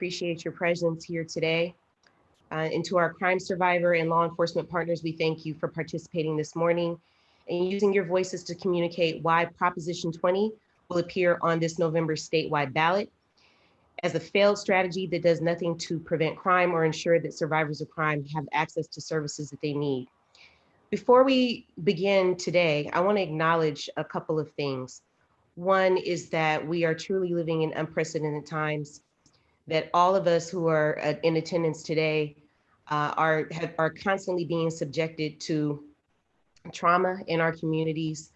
Appreciate your presence here today. And to our crime survivor and law enforcement partners, we thank you for participating this morning and using your voices to communicate why Proposition 20 will appear on this November statewide ballot as a failed strategy that does nothing to prevent crime or ensure that survivors of crime have access to services that they need. Before we begin today, I want to acknowledge a couple of things. One is that we are truly living in unprecedented times, that all of us who are in attendance today are constantly being subjected to trauma in our communities,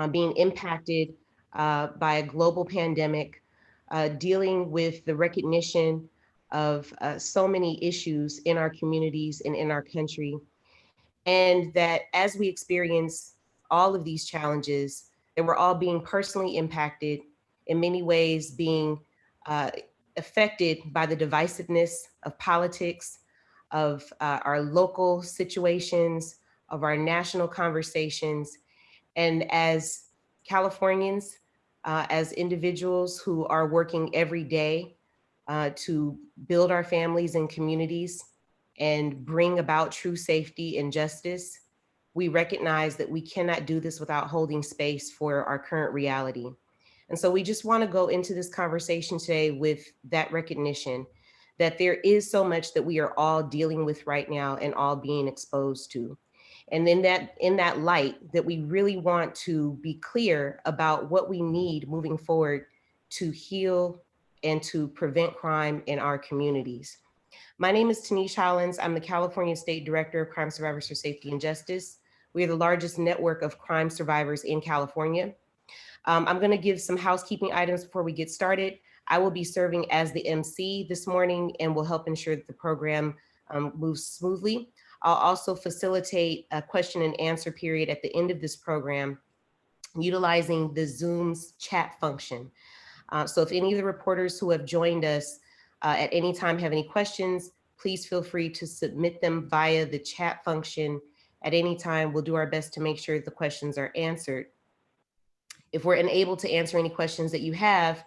being impacted by a global pandemic, dealing with the recognition of so many issues in our communities and in our country. And that as we experience all of these challenges, that we're all being personally impacted, in many ways being uh, affected by the divisiveness of politics, of our local situations, of our national conversations. And as Californians, as individuals who are working every day to build our families and communities and bring about true safety and justice, we recognize that we cannot do this without holding space for our current reality. And so we just want to go into this conversation today with that recognition that there is so much that we are all dealing with right now and all being exposed to. And in that light, that we really want to be clear about what we need moving forward to heal and to prevent crime in our communities. My name is Tamisha Washten. I'm the California State Director of Crime Survivors for Safety and Justice. We are the largest network of crime survivors in California. I'm going to give some housekeeping items before we get started. I will be serving as the MC this morning and will help ensure that the program moves smoothly. I'll also facilitate a question and answer period at the end of this program, utilizing the Zoom's chat function. So if any of the reporters who have joined us at any time have any questions, please feel free to submit them via the chat function at any time. We'll do our best to make sure the questions are answered. If we're unable to answer any questions that you have,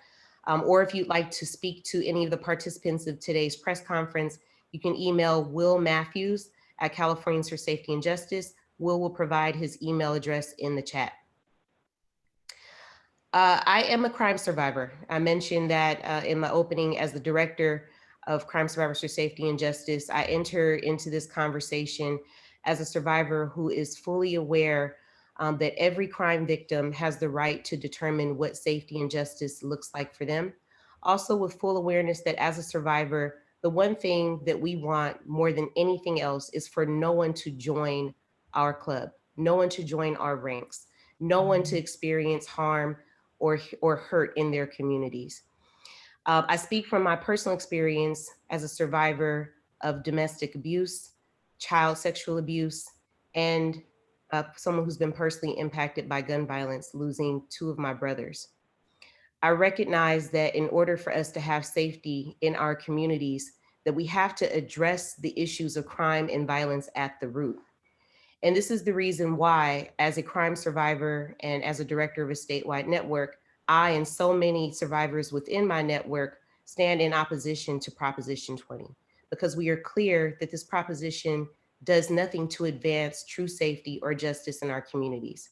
or if you'd like to speak to any of the participants of today's press conference, you can email Will Matthews at Californians for Safety and Justice. Will provide his email address in the chat. I am a crime survivor. I mentioned that in my opening as the director of Crime Survivors for Safety and Justice. I enter into this conversation as a survivor who is fully aware that every crime victim has the right to determine what safety and justice looks like for them. Also with full awareness that as a survivor, the one thing that we want more than anything else is for no one to join our club, no one to join our ranks, no one to experience harm or hurt in their communities. I speak from my personal experience as a survivor of domestic abuse, child sexual abuse, and someone who's been personally impacted by gun violence, losing two of my brothers. I recognize that in order for us to have safety in our communities, that we have to address the issues of crime and violence at the root. And this is the reason why, as a crime survivor and as a director of a statewide network, I and so many survivors within my network stand in opposition to Proposition 20, because we are clear that this proposition does nothing to advance true safety or justice in our communities.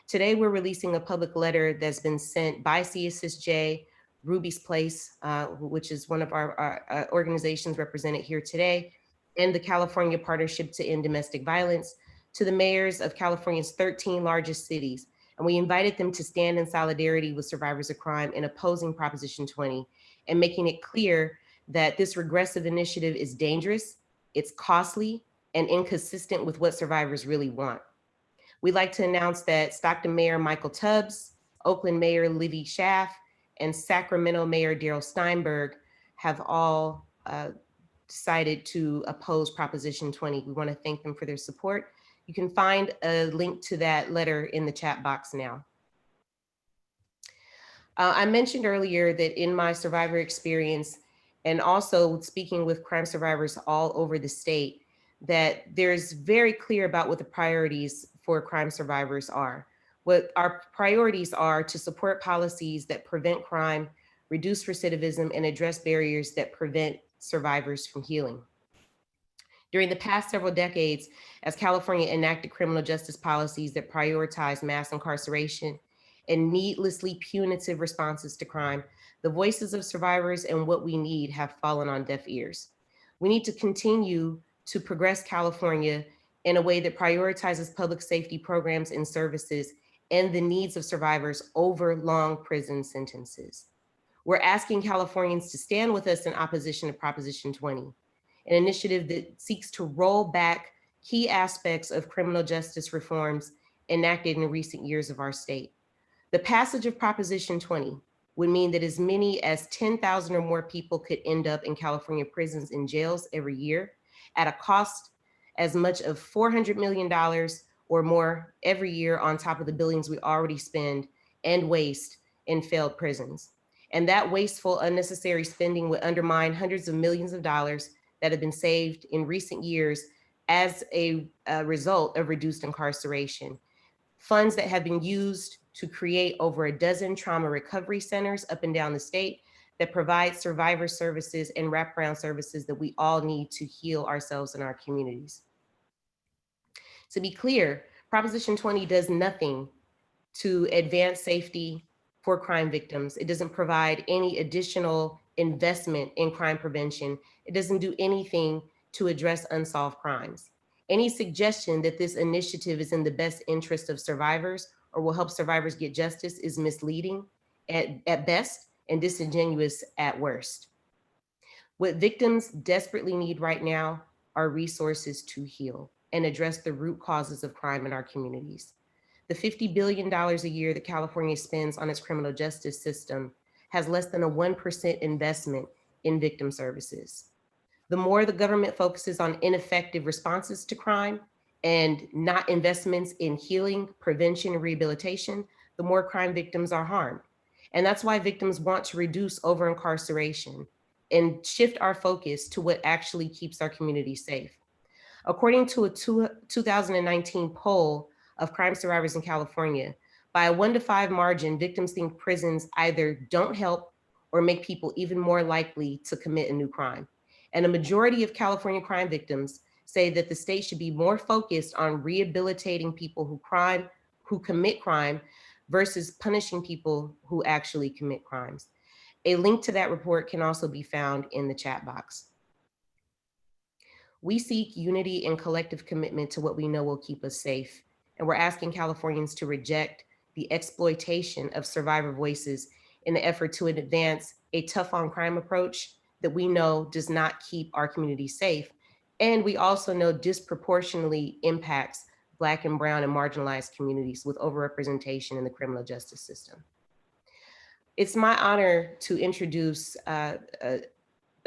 Today, we're releasing a public letter that's been sent by CSSJ, Ruby's Place, which is one of our organizations represented here today, and the California Partnership to End Domestic Violence, to the mayors of California's 13 largest cities. And we invited them to stand in solidarity with survivors of crime in opposing Proposition 20 and making it clear that this regressive initiative is dangerous, it's costly, and inconsistent with what survivors really want. We'd like to announce that Stockton Mayor Michael Tubbs, Oakland Mayor Livy Schaaf, and Sacramento Mayor Darrell Steinberg have all decided to oppose Proposition 20. We want to thank them for their support. You can find a link to that letter in the chat box now. I mentioned earlier that in my survivor experience, and also speaking with crime survivors all over the state, that there's very clear about what the priorities for crime survivors are. What our priorities are to support policies that prevent crime, reduce recidivism, and address barriers that prevent survivors from healing. During the past several decades, as California enacted criminal justice policies that prioritize mass incarceration and needlessly punitive responses to crime, the voices of survivors and what we need have fallen on deaf ears. We need to continue to progress California in a way that prioritizes public safety programs and services and the needs of survivors over long prison sentences. We're asking Californians to stand with us in opposition to Proposition 20, an initiative that seeks to roll back key aspects of criminal justice reforms enacted in recent years of our state. The passage of Proposition 20 would mean that as many as 10,000 or more people could end up in California prisons and jails every year at a cost as much of $400 million or more every year on top of the billions we already spend and waste in failed prisons. And that wasteful, unnecessary spending would undermine hundreds of millions of dollars that have been saved in recent years as a result of reduced incarceration. Funds that have been used to create over a dozen trauma recovery centers up and down the state that provide survivor services and wraparound services that we all need to heal ourselves and our communities. To be clear, Proposition 20 does nothing to advance safety for crime victims. It doesn't provide any additional investment in crime prevention. It doesn't do anything to address unsolved crimes. Any suggestion that this initiative is in the best interest of survivors or will help survivors get justice is misleading at best and disingenuous at worst. What victims desperately need right now are resources to heal and address the root causes of crime in our communities. The $50 billion a year that California spends on its criminal justice system has less than a 1% investment in victim services. The more the government focuses on ineffective responses to crime and not investments in healing, prevention, and rehabilitation, the more crime victims are harmed. And that's why victims want to reduce over-incarceration and shift our focus to what actually keeps our community safe. According to a 2019 poll of crime survivors in California, by a 1-to-5 margin, victims think prisons either don't help or make people even more likely to commit a new crime. And a majority of California crime victims say that the state should be more focused on rehabilitating people who commit crime versus punishing people who actually commit crimes. A link to that report can also be found in the chat box. We seek unity and collective commitment to what we know will keep us safe. And we're asking Californians to reject the exploitation of survivor voices in the effort to advance a tough on crime approach that we know does not keep our community safe. And we also know disproportionately impacts Black and brown and marginalized communities with overrepresentation in the criminal justice system. It's my honor to introduce a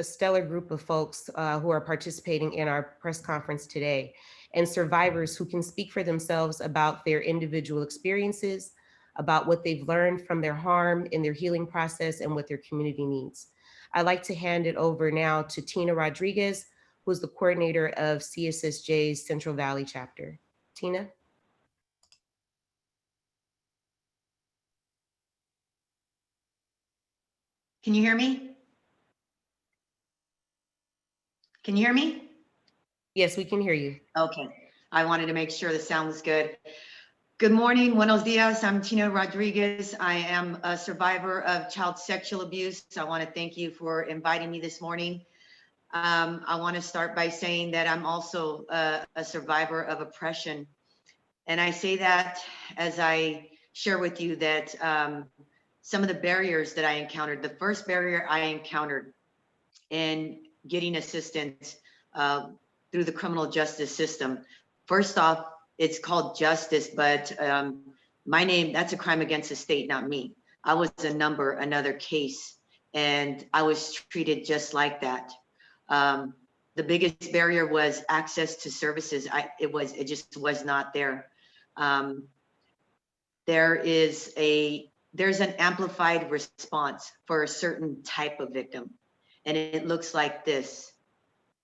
stellar group of folks who are participating in our press conference today, and survivors who can speak for themselves about their individual experiences, about what they've learned from their harm in their healing process and what their community needs. I'd like to hand it over now to Tina Rodriguez, who's the coordinator of CSSJ's Central Valley chapter. Tina? Can you hear me? Can you hear me? Yes, we can hear you. Okay. I wanted to make sure the sound was good. Good morning, buenos dias. I'm Tina Rodriguez. I am a survivor of child sexual abuse. I want to thank you for inviting me this morning. I want to start by saying that I'm also a survivor of oppression. And I say that as I share with you that some of the barriers that I encountered, the first barrier I encountered in getting assistance through the criminal justice system. First off, it's called justice, but my name, that's a crime against the state, not me. I was another case, and I was treated just like that. The biggest barrier was access to services. It just was not there. There's an amplified response for a certain type of victim. And it looks like this: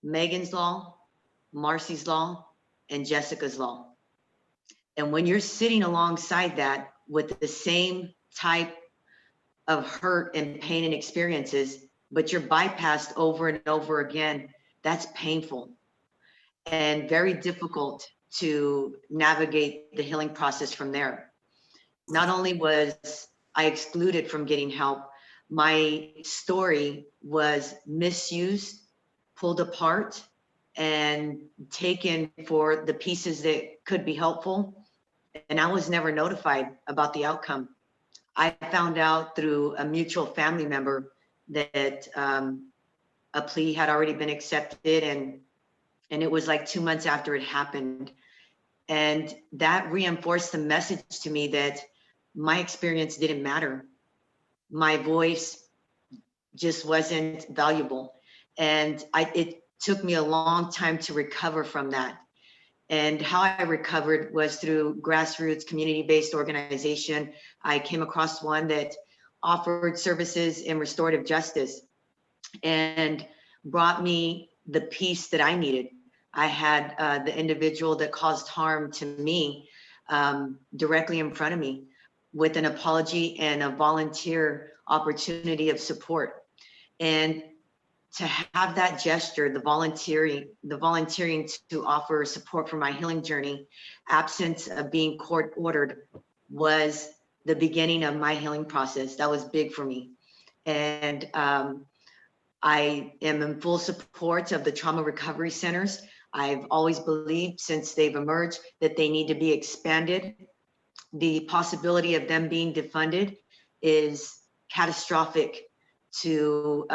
Megan's Law, Marcy's Law, and Jessica's Law. And when you're sitting alongside that with the same type of hurt and pain and experiences, but you're bypassed over and over again. That's painful and very difficult to navigate the healing process from there. Not only was I excluded from getting help, my story was misused, pulled apart, and taken for the pieces that could be helpful. And I was never notified about the outcome. I found out through a mutual family member that a plea had already been accepted, and it was like 2 months after it happened. And that reinforced the message to me that my experience didn't matter. My voice just wasn't valuable. And it took me a long time to recover from that. And how I recovered was through grassroots community-based organization. I came across one that offered services in restorative justice and brought me the peace that I needed. I had the individual that caused harm to me directly in front of me with an apology and a volunteer opportunity of support. And to have that gesture, the volunteering to offer support for my healing journey, absence of being court ordered, was the beginning of my healing process. That was big for me. And I am in full support of the trauma recovery centers. I've always believed since they've emerged that they need to be expanded. The possibility of them being defunded is catastrophic to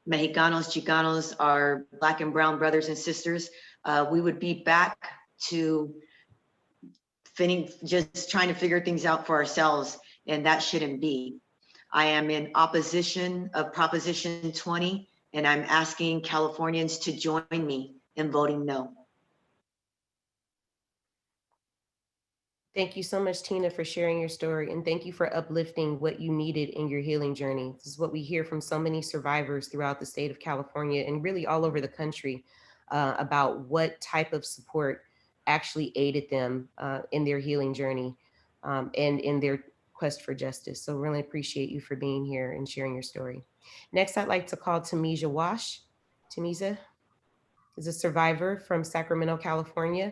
Mexicanos, Chicanos, our Black and brown brothers and sisters. We would be back to just trying to figure things out for ourselves, and that shouldn't be. I am in opposition of Proposition 20, and I'm asking Californians to join me in voting no. Thank you so much, Tina, for sharing your story, and thank you for uplifting what you needed in your healing journey. This is what we hear from so many survivors throughout the state of California and really all over the country about what type of support actually aided them in their healing journey and in their quest for justice. So really appreciate you for being here and sharing your story. Next, I'd like to call Tamisha Wash. Tamisha is a survivor from Sacramento, California.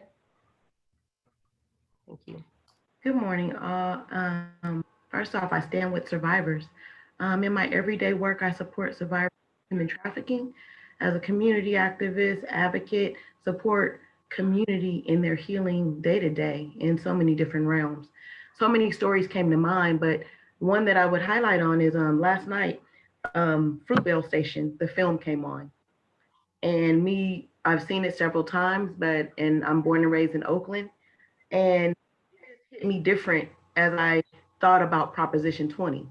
Thank you. Good morning. First off, I stand with survivors. In my everyday work, I support survivors of human trafficking. As a community activist, advocate, support community in their healing day to day in so many different realms. So many stories came to mind, but one that I would highlight on is last night, Fruitvale Station, the film came on. And I've seen it several times, and I'm born and raised in Oakland. And hit me different as I thought about Proposition 20.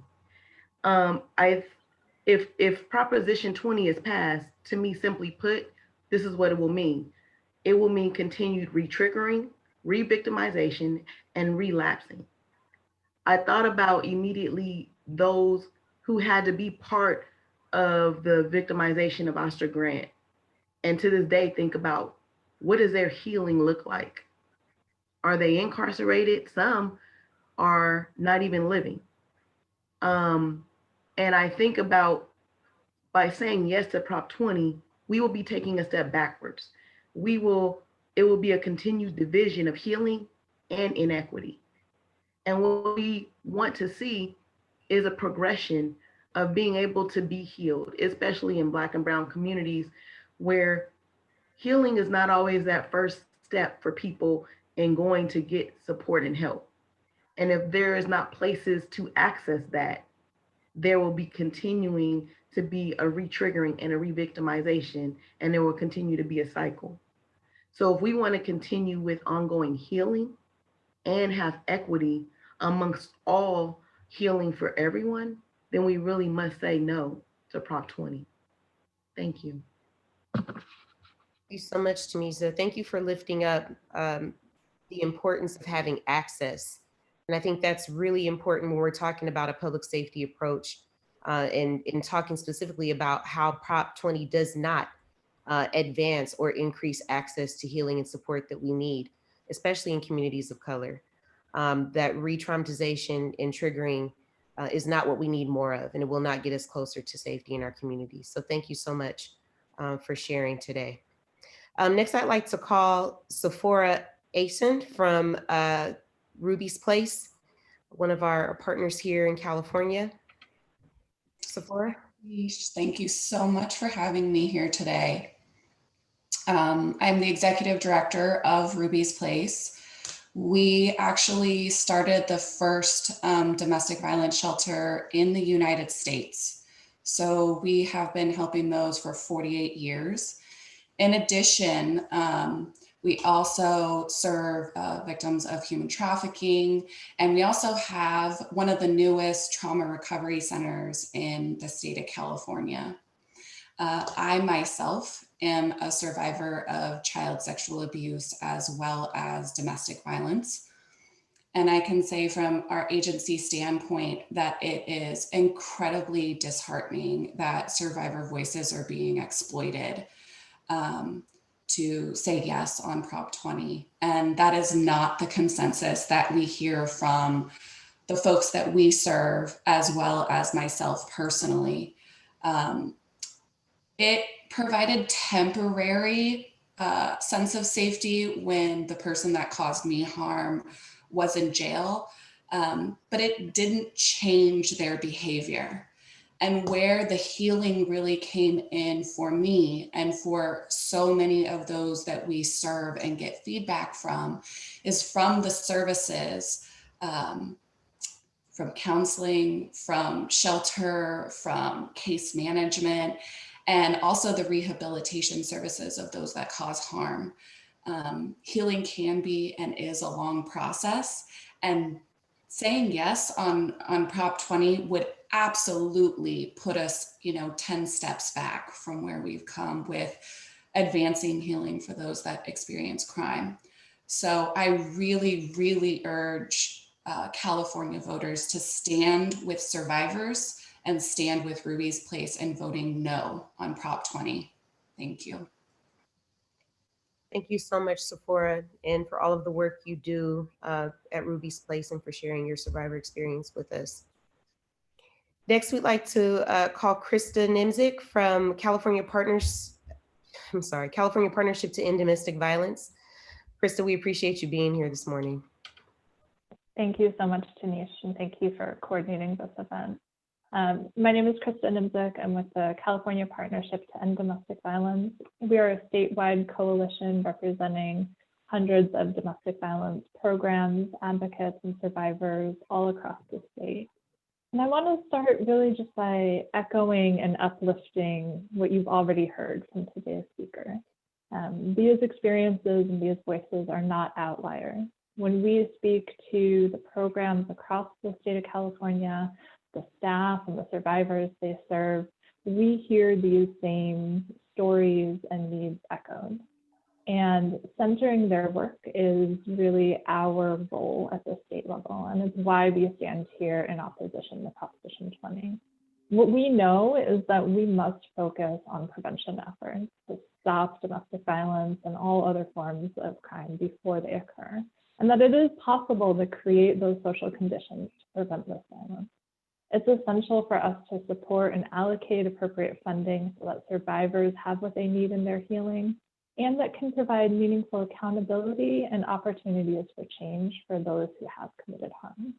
If Proposition 20 is passed, to me, simply put, this is what it will mean. It will mean continued re-triggering, re-victimization, and relapsing. I thought about immediately those who had to be part of the victimization of Oscar Grant. And to this day, think about, what does their healing look like? Are they incarcerated? Some are not even living. And I think about, by saying yes to Prop 20, we will be taking a step backwards. It will be a continued division of healing and inequity. And what we want to see is a progression of being able to be healed, especially in Black and brown communities, where healing is not always that first step for people in going to get support and help. And if there is not places to access that, there will be continuing to be a re-triggering and a re-victimization, and there will continue to be a cycle. So if we want to continue with ongoing healing and have equity amongst all healing for everyone, then we really must say no to Prop 20. Thank you. Thank you so much, Tamisha. Thank you for lifting up the importance of having access. And I think that's really important when we're talking about a public safety approach and in talking specifically about how Prop 20 does not advance or increase access to healing and support that we need, especially in communities of color. That re-traumatization and triggering is not what we need more of, and it will not get us closer to safety in our communities. So thank you so much for sharing today. Next, I'd like to call Sephora Ayson from Ruby's Place, one of our partners here in California. Sephora? Thank you so much for having me here today. I'm the executive director of Ruby's Place. We actually started the first domestic violence shelter in the United States. So we have been helping those for 48 years. In addition, we also serve victims of human trafficking, and we also have one of the newest trauma recovery centers in the state of California. I myself am a survivor of child sexual abuse as well as domestic violence. And I can say from our agency standpoint that it is incredibly disheartening that survivor voices are being exploited to say yes on Prop 20. And that is not the consensus that we hear from the folks that we serve, as well as myself personally. It provided temporary sense of safety when the person that caused me harm was in jail, but it didn't change their behavior. And where the healing really came in for me and for so many of those that we serve and get feedback from is from the services, from counseling, from shelter, from case management, and also the rehabilitation services of those that cause harm. Healing can be and is a long process, and saying yes on Prop 20 would absolutely put us, 10 steps back from where we've come with advancing healing for those that experience crime. So I really, really urge California voters to stand with survivors and stand with Ruby's Place in voting no on Prop 20. Thank you. Thank you so much, Sephora, and for all of the work you do at Ruby's Place and for sharing your survivor experience with us. Next, we'd like to call Kristin Nemzek from California Partnership to End Domestic Violence. Krista, we appreciate you being here this morning. Thank you so much, Tanish, and thank you for coordinating this event. My name is Kristin Nemzek. I'm with the California Partnership to End Domestic Violence. We are a statewide coalition representing hundreds of domestic violence programs, advocates, and survivors all across the state. And I want to start really just by echoing and uplifting what you've already heard from today's speaker. These experiences and these voices are not outliers. When we speak to the programs across the state of California, the staff and the survivors they serve, we hear these same stories and needs echoed. And centering their work is really our role at the state level, and it's why we stand here in opposition to Proposition 20. What we know is that we must focus on prevention efforts to stop domestic violence and all other forms of crime before they occur, and that it is possible to create those social conditions to prevent this violence. It's essential for us to support and allocate appropriate funding so that survivors have what they need in their healing, and that can provide meaningful accountability and opportunities for change for those who have committed harm.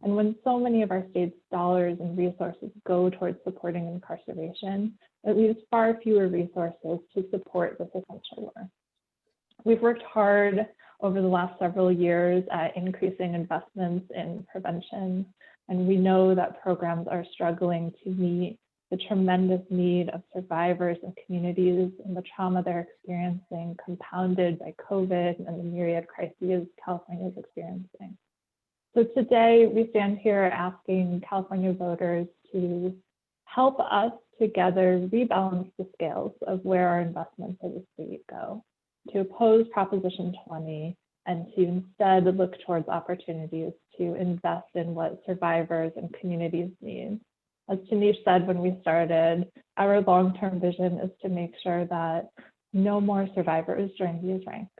And when so many of our state's dollars and resources go towards supporting incarceration, it leaves far fewer resources to support this essential work. We've worked hard over the last several years at increasing investments in prevention, and we know that programs are struggling to meet the tremendous need of survivors and communities and the trauma they're experiencing, compounded by COVID and the myriad crises California is experiencing. So today we stand here asking California voters to help us together rebalance the scales of where our investments as a state go, to oppose Proposition 20 and to instead look towards opportunities to invest in what survivors and communities need. As Tanish said when we started, our long-term vision is to make sure that no more survivors join these ranks,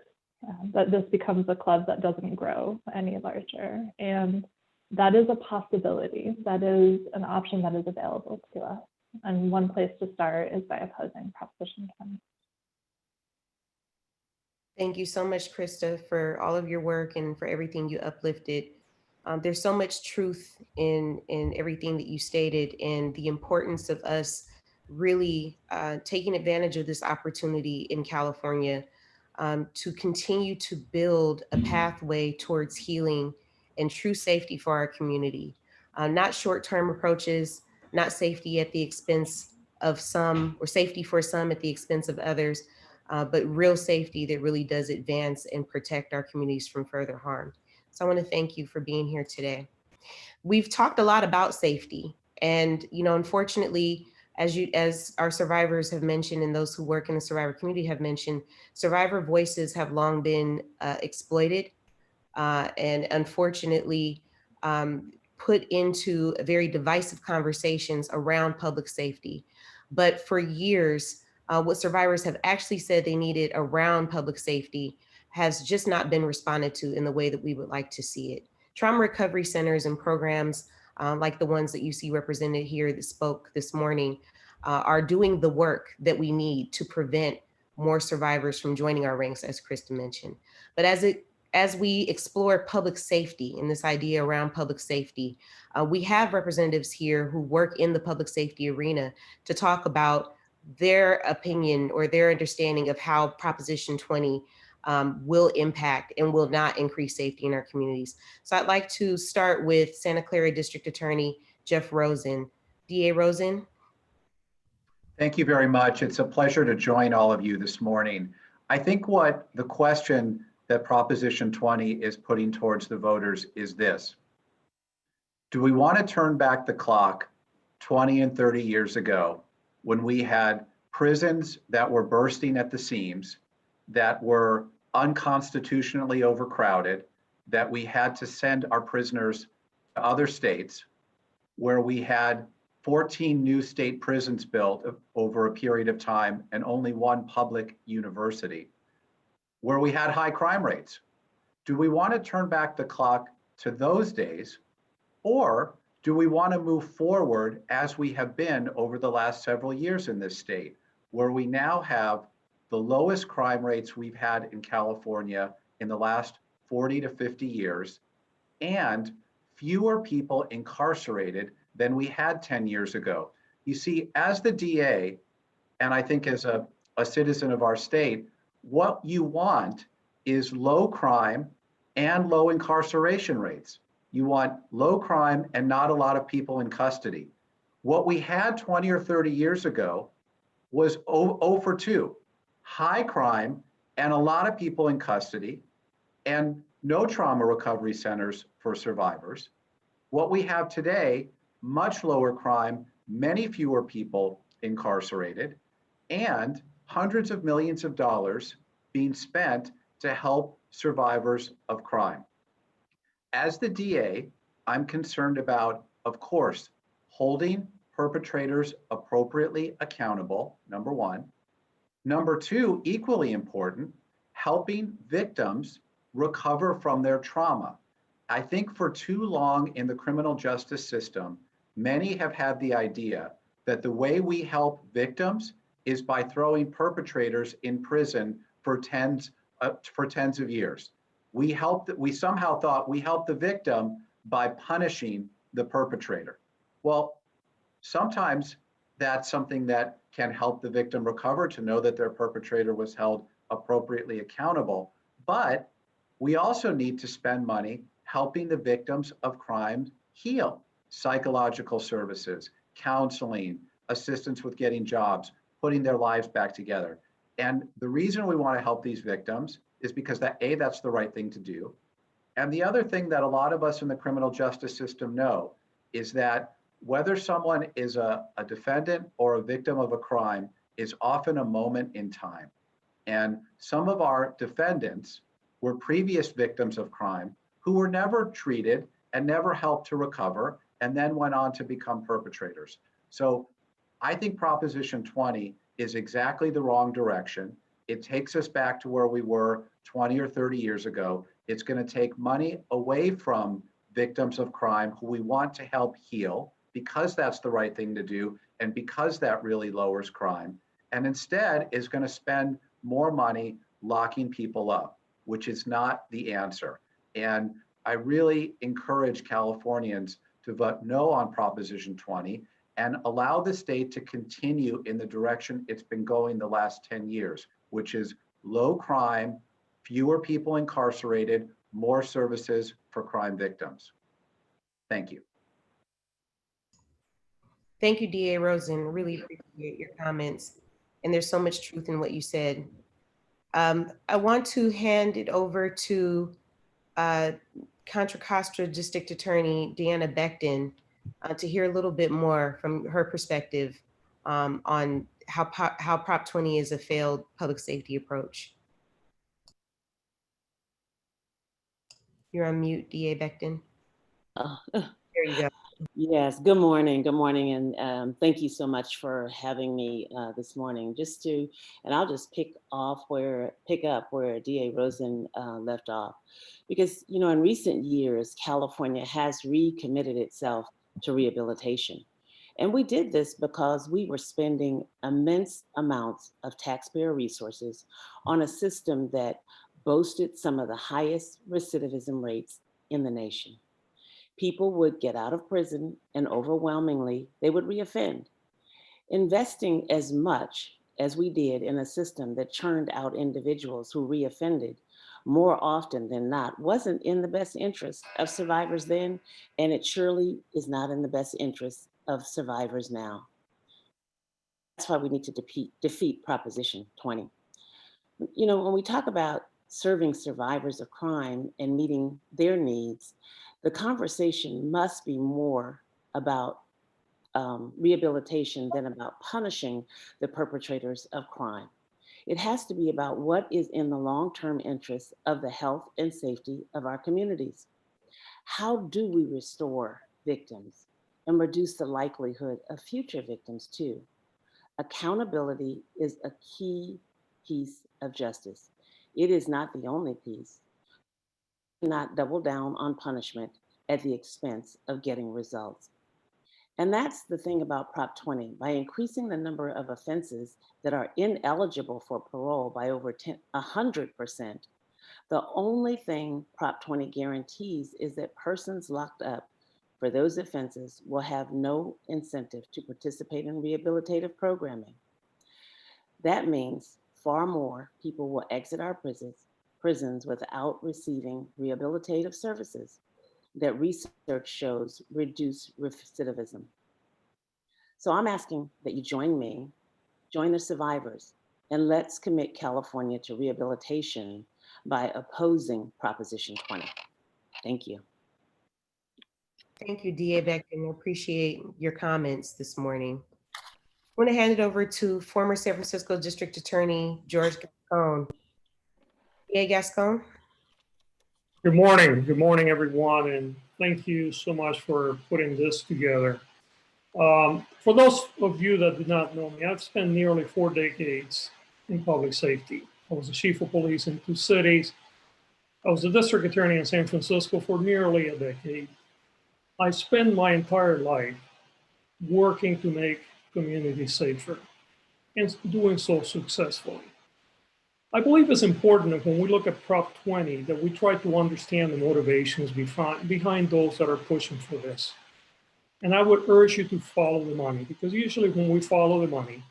that this becomes a club that doesn't grow any larger. And that is a possibility. That is an option that is available to us. And one place to start is by opposing Proposition 20. Thank you so much, Krista, for all of your work and for everything you uplifted. There's so much truth in everything that you stated, and the importance of us really taking advantage of this opportunity in California to continue to build a pathway towards healing and true safety for our community. Not short-term approaches, not safety at the expense of some, or safety for some at the expense of others, but real safety that really does advance and protect our communities from further harm. So I want to thank you for being here today. We've talked a lot about safety, and unfortunately, as our survivors have mentioned, and those who work in the survivor community have mentioned, survivor voices have long been exploited and unfortunately put into very divisive conversations around public safety. But for years, what survivors have actually said they needed around public safety has just not been responded to in the way that we would like to see it. Trauma recovery centers and programs like the ones that you see represented here that spoke this morning are doing the work that we need to prevent more survivors from joining our ranks, as Krista mentioned. But as we explore public safety and this idea around public safety, we have representatives here who work in the public safety arena to talk about their opinion or their understanding of how Proposition 20 will impact and will not increase safety in our communities. So I'd like to start with Santa Clara District Attorney Jeff Rosen. DA Rosen. Thank you very much. It's a pleasure to join all of you this morning. I think what the question that Proposition 20 is putting towards the voters is this: do we want to turn back the clock 20 and 30 years ago when we had prisons that were bursting at the seams, that were unconstitutionally overcrowded, that we had to send our prisoners to other states, where we had 14 new state prisons built over a period of time and only one public university, where we had high crime rates? Do we want to turn back the clock to those days, or do we want to move forward as we have been over the last several years in this state, where we now have the lowest crime rates we've had in California in the last 40 to 50 years, and fewer people incarcerated than we had 10 years ago? You see, as the DA, and I think as a citizen of our state, what you want is low crime and low incarceration rates. You want low crime and not a lot of people in custody. What we had 20 or 30 years ago was 0 for 2. High crime and a lot of people in custody and no trauma recovery centers for survivors. What we have today, much lower crime, many fewer people incarcerated, and hundreds of millions of dollars being spent to help survivors of crime. As the DA, I'm concerned about, of course, holding perpetrators appropriately accountable, number one. Number two, equally important, helping victims recover from their trauma. I think for too long in the criminal justice system, many have had the idea that the way we help victims is by throwing perpetrators in prison for tens of years. We somehow thought we helped the victim by punishing the perpetrator. Well, sometimes that's something that can help the victim recover, to know that their perpetrator was held appropriately accountable. But we also need to spend money helping the victims of crime heal. Psychological services, counseling, assistance with getting jobs, putting their lives back together. And the reason we want to help these victims is because that's the right thing to do. And the other thing that a lot of us in the criminal justice system know is that whether someone is a defendant or a victim of a crime is often a moment in time. And some of our defendants were previous victims of crime who were never treated and never helped to recover, and then went on to become perpetrators. So I think Proposition 20 is exactly the wrong direction. It takes us back to where we were 20 or 30 years ago. It's going to take money away from victims of crime who we want to help heal because that's the right thing to do and because that really lowers crime, and instead is going to spend more money locking people up, which is not the answer. And I really encourage Californians to vote no on Proposition 20 and allow the state to continue in the direction it's been going the last 10 years, which is low crime, fewer people incarcerated, more services for crime victims. Thank you. Thank you, DA Rosen. Really appreciate your comments. And there's so much truth in what you said. I want to hand it over to Contra Costa District Attorney Deanna Beck to hear a little bit more from her perspective on how Prop 20 is a failed public safety approach. You're on mute, DA Beckton. There you go. Yes, good morning, and thank you so much for having me this morning. And I'll just pick up where DA Rosen left off, because in recent years, California has recommitted itself to rehabilitation. And we did this because we were spending immense amounts of taxpayer resources on a system that boasted some of the highest recidivism rates in the nation. People would get out of prison and overwhelmingly they would reoffend. Investing as much as we did in a system that churned out individuals who reoffended more often than not wasn't in the best interest of survivors then, and it surely is not in the best interest of survivors now. That's why we need to defeat Proposition 20. When we talk about serving survivors of crime and meeting their needs, the conversation must be more about rehabilitation than about punishing the perpetrators of crime. It has to be about what is in the long-term interest of the health and safety of our communities. How do we restore victims and reduce the likelihood of future victims too? Accountability is a key piece of justice. It is not the only piece. Not double down on punishment at the expense of getting results. And that's the thing about Prop 20. By increasing the number of offenses that are ineligible for parole by over 100%, the only thing Prop 20 guarantees is that persons locked up for those offenses will have no incentive to participate in rehabilitative programming. That means far more people will exit our prisons without receiving rehabilitative services that research shows reduce recidivism. So I'm asking that you join me, join the survivors, and let's commit California to rehabilitation by opposing Proposition 20. Thank you. Thank you, DA Beck, and I appreciate your comments this morning. I want to hand it over to former San Francisco District Attorney George Gascon. DA Gascon. Good morning, everyone, and thank you so much for putting this together. For those of you that do not know me, I've spent nearly 4 decades in public safety. I was the chief of police in 2 cities. I was the district attorney in San Francisco for nearly a decade. I spent my entire life working to make communities safer and doing so successfully. I believe it's important that when we look at Prop 20 that we try to understand the motivations behind those that are pushing for this. And I would urge you to follow the money, because usually when we follow the money,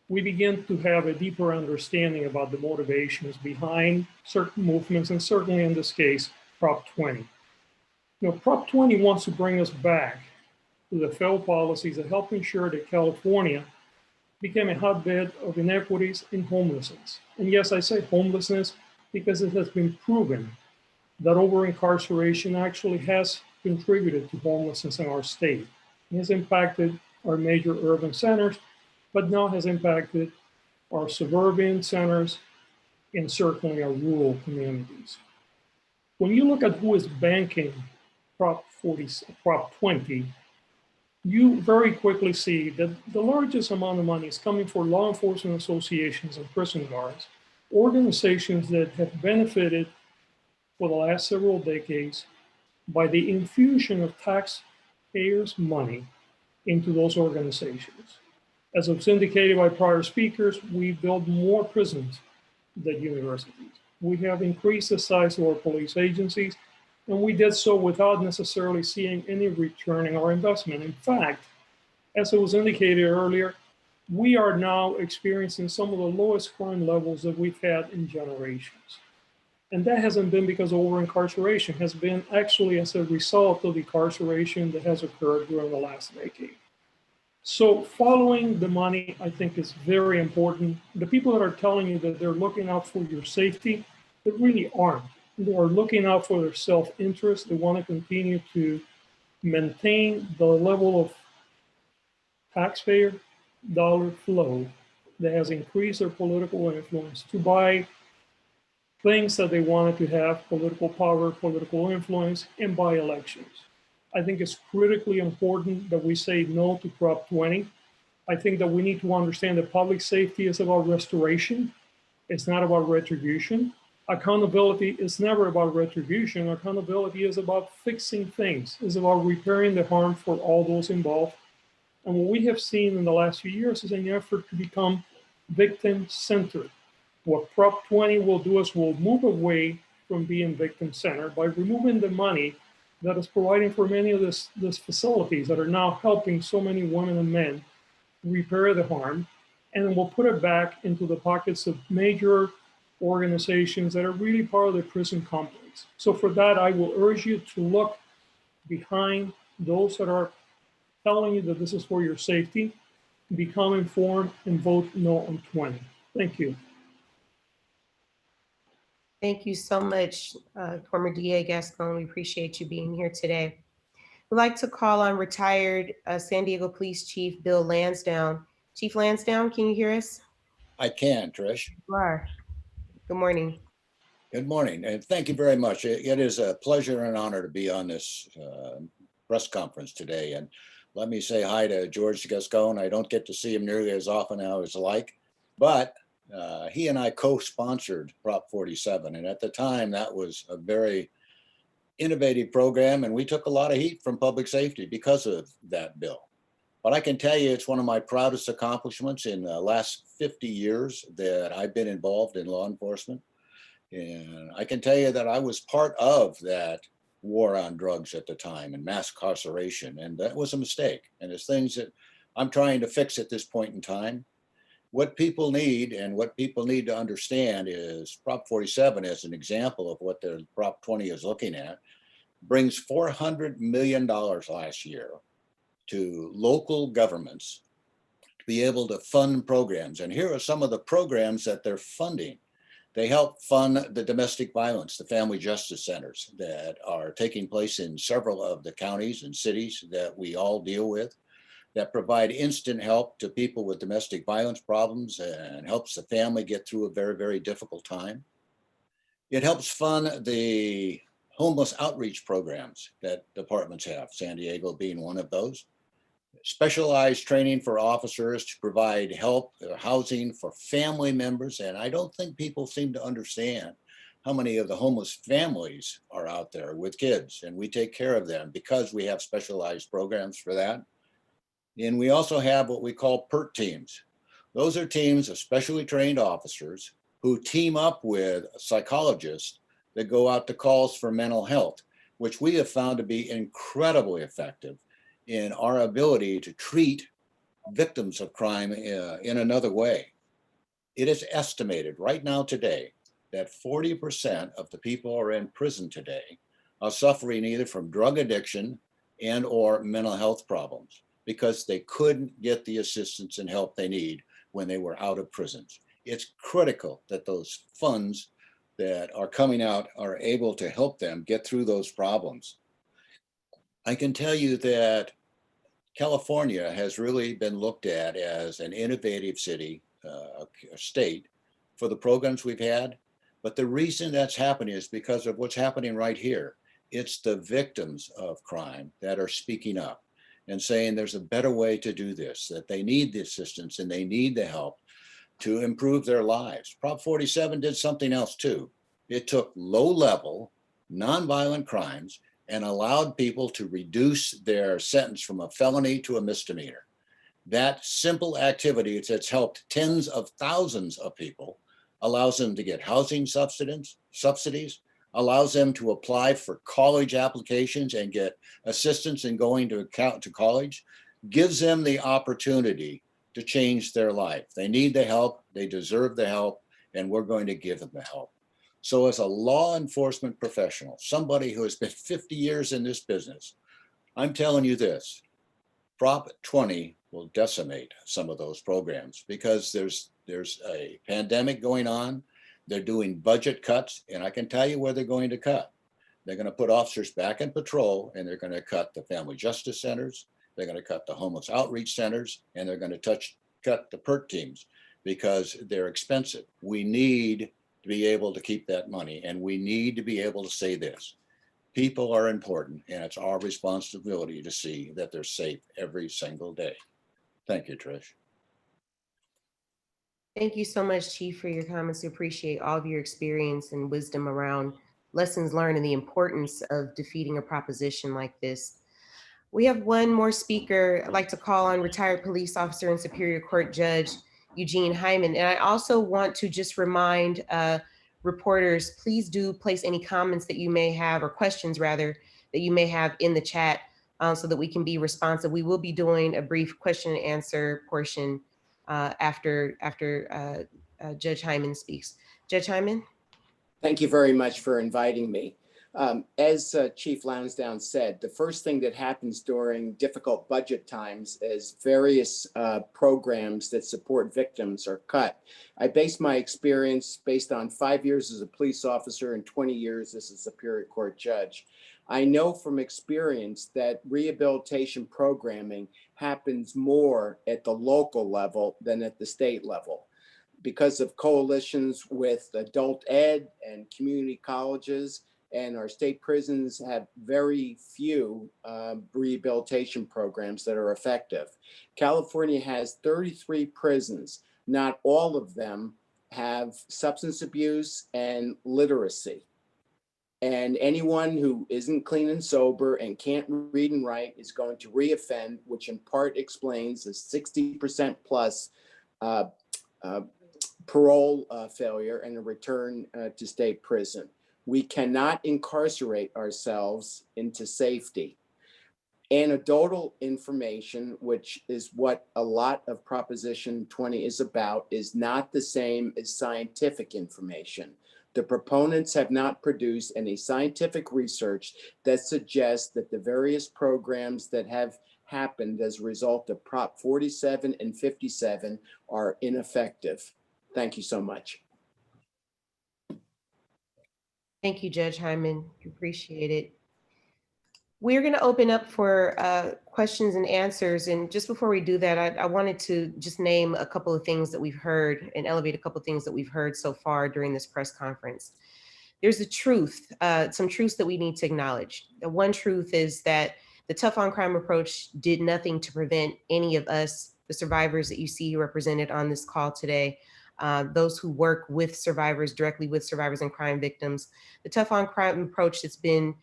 we begin to have a deeper understanding about the motivations behind certain movements, and certainly in this case, Prop 20. Prop 20 wants to bring us back to the failed policies that help ensure that California became a hotbed of inequities in homelessness. And yes, I say homelessness because it has been proven that over-incarceration actually has contributed to homelessness in our state. It has impacted our major urban centers, but now has impacted our suburban centers and certainly our rural communities. When you look at who is banking Prop 20, you very quickly see that the largest amount of money is coming for law enforcement associations and prison guards, organizations that have benefited for the last several decades by the infusion of taxpayers' money into those organizations. As was indicated by prior speakers, we build more prisons than universities. We have increased the size of our police agencies, and we did so without necessarily seeing any return in our investment. In fact, as it was indicated earlier, we are now experiencing some of the lowest crime levels that we've had in generations. And that hasn't been because of over-incarceration, has been actually as a result of the incarceration that has occurred during the last decade. So following the money, I think, is very important. The people that are telling you that they're looking out for your safety, they really aren't. They are looking out for their self-interest. They want to continue to maintain the level of taxpayer dollar flow that has increased their political influence to buy things that they wanted to have: political power, political influence, and by elections. I think it's critically important that we say no to Prop 20. I think that we need to understand that public safety is about restoration. It's not about retribution. Accountability is never about retribution. Accountability is about fixing things. It's about repairing the harm for all those involved. And what we have seen in the last few years is an effort to become victim-centered. What Prop 20 will do is we'll move away from being victim-centered by removing the money that is providing for many of these facilities that are now helping so many women and men repair the harm, and then we'll put it back into the pockets of major organizations that are really part of the prison complex. So for that, I will urge you to look behind those that are telling you that this is for your safety, become informed, and vote no on 20. Thank you. Thank you so much, former DA Gascon. We appreciate you being here today. We'd like to call on retired San Diego Police Chief Bill Lansdowne. Chief Lansdowne, can you hear us? I can, Trish. You are. Good morning. Good morning, and thank you very much. It is a pleasure and an honor to be on this press conference today. And let me say hi to George Gascon. I don't get to see him nearly as often as I would like, but he and I co-sponsored Prop 47. And at the time, that was a very innovative program, and we took a lot of heat from public safety because of that bill. But I can tell you it's one of my proudest accomplishments in the last 50 years that I've been involved in law enforcement. And I can tell you that I was part of that war on drugs at the time and mass incarceration, and that was a mistake. And it's things that I'm trying to fix at this point in time. What people need and what people need to understand is Prop 47 as an example of what the Prop 20 is looking at, brings $400 million last year to local governments to be able to fund programs. And here are some of the programs that they're funding. They help fund the domestic violence, the family justice centers that are taking place in several of the counties and cities that we all deal with, that provide instant help to people with domestic violence problems and helps the family get through a very, very difficult time. It helps fund the homeless outreach programs that departments have, San Diego being one of those. Specialized training for officers to provide help, housing for family members. And I don't think people seem to understand how many of the homeless families are out there with kids, and we take care of them because we have specialized programs for that. And we also have what we call PERT teams. Those are teams of specially trained officers who team up with psychologists that go out to calls for mental health, which we have found to be incredibly effective in our ability to treat victims of crime in another way. It is estimated right now today that 40% of the people who are in prison today are suffering either from drug addiction and or mental health problems because they couldn't get the assistance and help they need when they were out of prisons. It's critical that those funds that are coming out are able to help them get through those problems. I can tell you that California has really been looked at as an innovative city, state for the programs we've had. But the reason that's happening is because of what's happening right here. It's the victims of crime that are speaking up and saying there's a better way to do this, that they need the assistance and they need the help to improve their lives. Prop 47 did something else too. It took low-level, nonviolent crimes and allowed people to reduce their sentence from a felony to a misdemeanor. That simple activity that's helped tens of thousands of people, allows them to get housing subsidies, allows them to apply for college applications and get assistance in going to college, gives them the opportunity to change their life. They need the help, they deserve the help, and we're going to give them the help. So as a law enforcement professional, somebody who has been 50 years in this business, I'm telling you this, Prop 20 will decimate some of those programs because there's a pandemic going on. They're doing budget cuts, and I can tell you where they're going to cut. They're going to put officers back in patrol, and they're going to cut the family justice centers. They're going to cut the homeless outreach centers, and they're going to cut the PERT teams because they're expensive. We need to be able to keep that money, and we need to be able to say this. People are important, and it's our responsibility to see that they're safe every single day. Thank you, Trish. Thank you so much, Chief, for your comments. We appreciate all of your experience and wisdom around lessons learned and the importance of defeating a proposition like this. We have one more speaker. I'd like to call on retired police officer and Superior Court Judge Eugene Hyman. And I also want to just remind reporters, please do place any comments that you may have, or questions rather, that you may have in the chat so that we can be responsive. We will be doing a brief question and answer portion after Judge Hyman speaks. Judge Hyman? Thank you very much for inviting me. As Chief Lansdowne said, the first thing that happens during difficult budget times is various programs that support victims are cut. I base my experience based on 5 years as a police officer and 20 years as a Superior Court judge. I know from experience that rehabilitation programming happens more at the local level than at the state level. Because of coalitions with adult ed and community colleges, and our state prisons have very few rehabilitation programs that are effective. California has 33 prisons. Not all of them have substance abuse and literacy. And anyone who isn't clean and sober and can't read and write is going to reoffend, which in part explains the 60% plus parole failure and a return to state prison. We cannot incarcerate ourselves into safety. Anecdotal information, which is what a lot of Proposition 20 is about, is not the same as scientific information. The proponents have not produced any scientific research that suggests that the various programs that have happened as a result of Prop 47 and 57 are ineffective. Thank you so much. Thank you, Judge Hyman. Appreciate it. We're going to open up for questions and answers. And just before we do that, I wanted to just name a couple of things that we've heard and elevate a couple of things that we've heard so far during this press conference. There's a truth, some truths that we need to acknowledge. The one truth is that the tough on crime approach did nothing to prevent any of us, the survivors that you see represented on this call today, those who work with survivors, directly with survivors and crime victims. The tough on crime approach that's been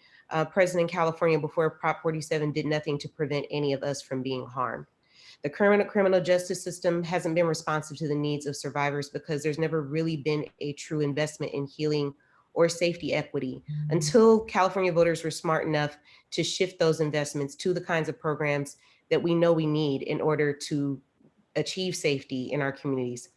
present in California before Prop 47 did nothing to prevent any of us from being harmed. The current criminal justice system hasn't been responsive to the needs of survivors because there's never really been a true investment in healing or safety equity until California voters were smart enough to shift those investments to the kinds of programs that we know we need in order to achieve safety in our communities.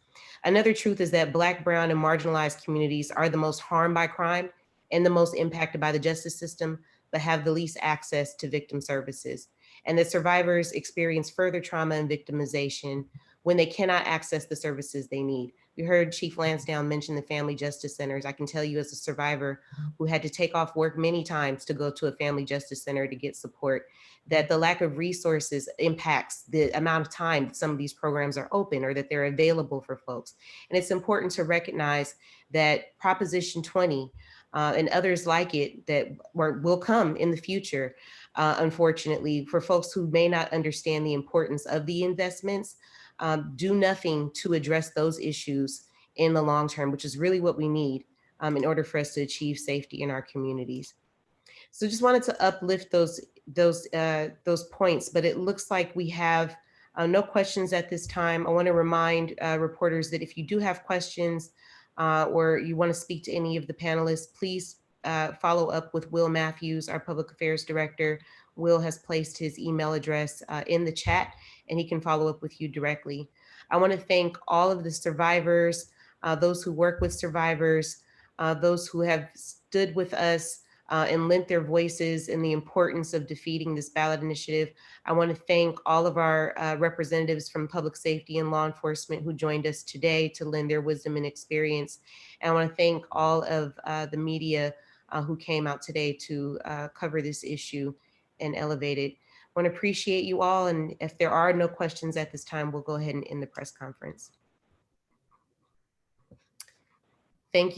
Another truth is that Black, brown, and marginalized communities are the most harmed by crime and the most impacted by the justice system, but have the least access to victim services. And that survivors experience further trauma and victimization when they cannot access the services they need. We heard Chief Lansdowne mention the family justice centers. I can tell you as a survivor who had to take off work many times to go to a family justice center to get support, that the lack of resources impacts the amount of time that some of these programs are open or that they're available for folks. And it's important to recognize that Proposition 20 and others like it that will come in the future, unfortunately, for folks who may not understand the importance of the investments, do nothing to address those issues in the long term, which is really what we need in order for us to achieve safety in our communities. So just wanted to uplift those points, but it looks like we have no questions at this time. I want to remind reporters that if you do have questions or you want to speak to any of the panelists, please follow up with Will Matthews, our Public Affairs Director. Will has placed his email address in the chat, and he can follow up with you directly. I want to thank all of the survivors, those who work with survivors, those who have stood with us and lent their voices in the importance of defeating this ballot initiative. I want to thank all of our representatives from public safety and law enforcement who joined us today to lend their wisdom and experience. And I want to thank all of the media who came out today to cover this issue and elevate it. I want to appreciate you all. And if there are no questions at this time, we'll go ahead and end the press conference. Thank you.